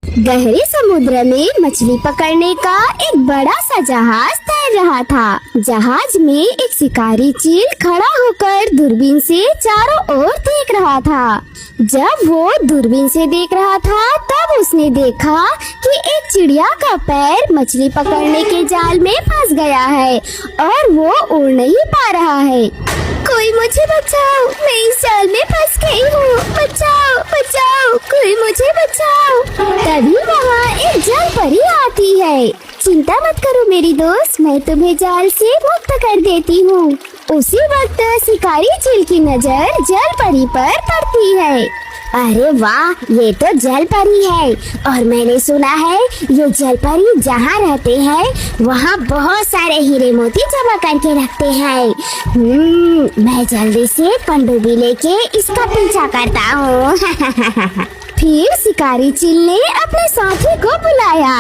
गहरे समुद्र में मछली पकड़ने का एक बड़ा सा जहाज तैर रहा था। जहाज में एक शिकारी चील खड़ा होकर दूरबीन से चारों ओर देख रहा था। जब वो दूरबीन से देख रहा था तब उसने देखा कि एक चिड़िया का पैर मछली पकड़ने के जाल में फंस गया है और वो उड़ नहीं पा रहा है। कोई मुझे बचाओ, मैं इस जाल में फंस गई हूँ, बचाओ बचाओ, कोई मुझे बचाओ। तभी वहाँ एक जल परी आती है। चिंता मत करो मेरी दोस्त, मैं तुम्हें जाल से मुक्त कर देती हूँ। उसी वक्त शिकारी चील की नजर जल परी पर पड़ती है। अरे वाह, ये तो जल परी है और मैंने सुना है ये जल परी जहाँ रहते हैं वहाँ बहुत सारे हीरे मोती जमा करके रखते हैं। मैं जल्दी से पनडुब्बी लेके इसका पीछा करता हूँ। फिर शिकारी चील ने अपने साथी को बुलाया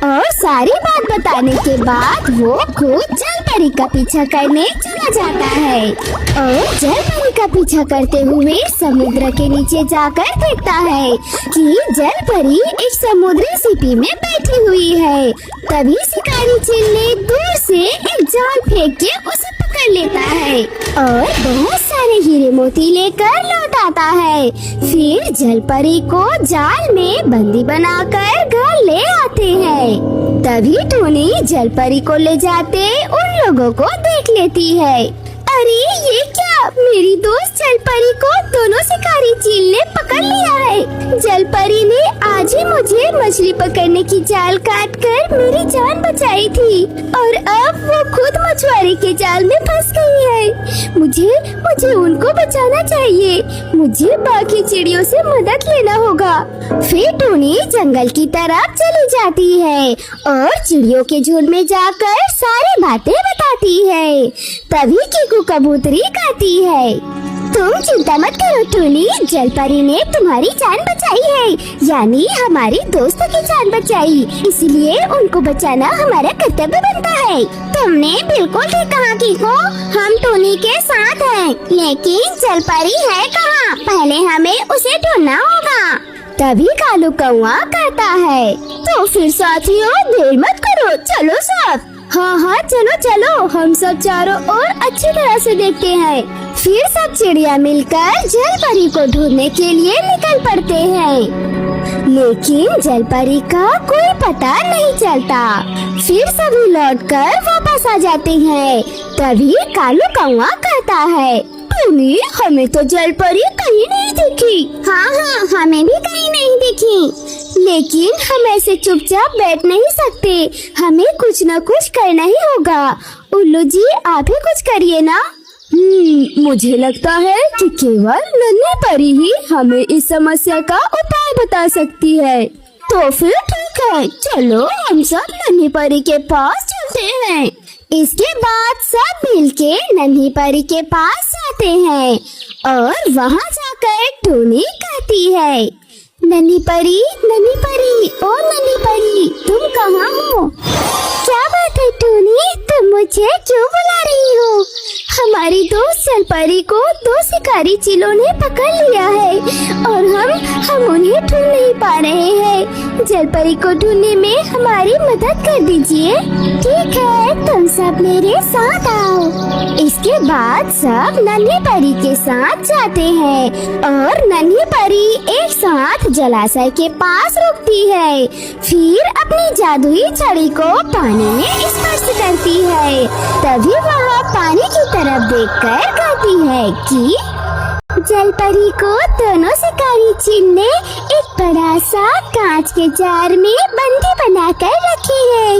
और सारी बात बताने के बाद वो खुद जल परी का पीछा करने चला जाता है और जल परी का पीछा करते हुए समुद्र के नीचे जाकर देखता है कि जल परी एक समुद्री सीपी में बैठी हुई है। तभी शिकारी चील ने दूर से एक जाल फेंक के उसे पकड़ लेता है और बहुत सारे हीरे मोती लेकर लौट आता है। फिर जल परी को जाल में बंदी बनाकर घर ले आते हैं। तभी टूनी जल परी को ले जाते उन लोगों को देख लेती है। अरे ये क्या, मेरी दोस्त जल परी को दोनों शिकारी चील ने पकड़ लिया है। जल परी ने आज ही मुझे मछली पकड़ने की जाल काट कर मेरी जान बचाई थी और अब वो खुद मछुआरे के जाल में फंस गई है। मुझे उनको बचाना चाहिए। मुझे बाकी चिड़ियों से मदद लेना होगा। फिर टूनी जंगल की तरफ चली जाती है और चिड़ियों के झुंड में जाकर सारी बातें बताती है। तभी कीकू कबूतरी कहती है, तुम चिंता मत करो टूनी, जल परी ने तुम्हारी जान बचाई है, यानी हमारी दोस्त की जान बचाई, इसलिए उनको बचाना हमारा कर्तव्य बनता है। तुमने बिल्कुल ठीक कहा कीकू, हम टूनी के साथ हैं, लेकिन जल परी है कहाँ? पहले हमें उसे ढूंढना होगा। तभी कालू कौआ कहता है, तो फिर साथियों देर मत करो, चलो साथ। हाँ चलो चलो, हम सब चारों ओर अच्छी तरह से देखते हैं। फिर सब चिड़िया मिलकर जल परी को ढूंढने के लिए निकल पड़ते हैं, लेकिन जल परी का कोई पता नहीं चलता। फिर सभी लौटकर वापस आ जाते हैं। तभी कालू कौआ कहता है, टूनी हमें तो जल परी कहीं नहीं दिखी। हाँ हमें भी कहीं नहीं दिखी, लेकिन हम ऐसे चुपचाप बैठ नहीं सकते, हमें कुछ न कुछ करना ही होगा। उल्लू जी आप ही कुछ करिए ना। मुझे लगता है कि केवल नन्ही परी ही हमें इस समस्या का उपाय बता सकती है। तो फिर ठीक है, चलो हम सब नन्ही परी के पास चलते हैं। इसके बाद सब मिलके नन्ही परी के पास जाते हैं और वहाँ जाकर टूनी कहती है, नन्ही परी ओ नन्ही परी, तुम कहाँ हो? क्या बात है टूनी, तुम मुझे क्यों बुला रही हो? हमारी दोस्त जल परी को दो शिकारी चीलों ने पकड़ लिया है और हम उन्हें ढूंढ नहीं पा रहे हैं। जल परी को ढूंढने में हमारी मदद कर दीजिए। ठीक है, तुम सब मेरे साथ आओ। इसके बाद सब नन्ही परी के साथ जाते हैं और नन्ही परी एक साथ जलाशय के पास रुकती है। फिर अपनी जादुई छड़ी को पानी में स्पर्श करती है। तभी वह पानी की तरफ देखकर कहती है कि जल परी को दोनों शिकारी चील ने एक बड़ा सा कांच के जार में बंदी बनाकर रखी है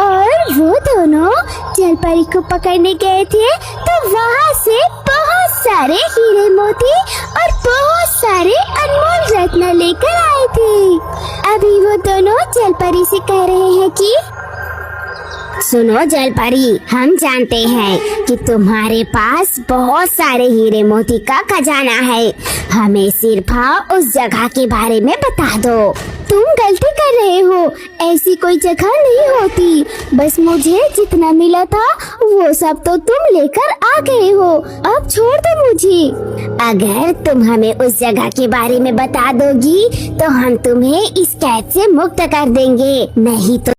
और वो दोनों जल परी को पकड़ने गए थे तो वहाँ से बहुत सारे हीरे मोती और बहुत सारे अनमोल रत्न लेकर आए थे। अभी वो दोनों जल परी से कह रहे हैं कि सुनो जल परी, हम जानते हैं कि तुम्हारे पास बहुत सारे हीरे मोती का खजाना है, हमें सिर्फ उस जगह के बारे में बता दो। तुम गलती कर रहे हो, ऐसी कोई जगह नहीं होती। बस मुझे जितना मिला था वो सब तो तुम लेकर आ गए हो, अब छोड़ दो मुझे। अगर तुम हमें उस जगह के बारे में बता दोगी तो हम तुम्हें इस कैद से मुक्त कर देंगे, नहीं तो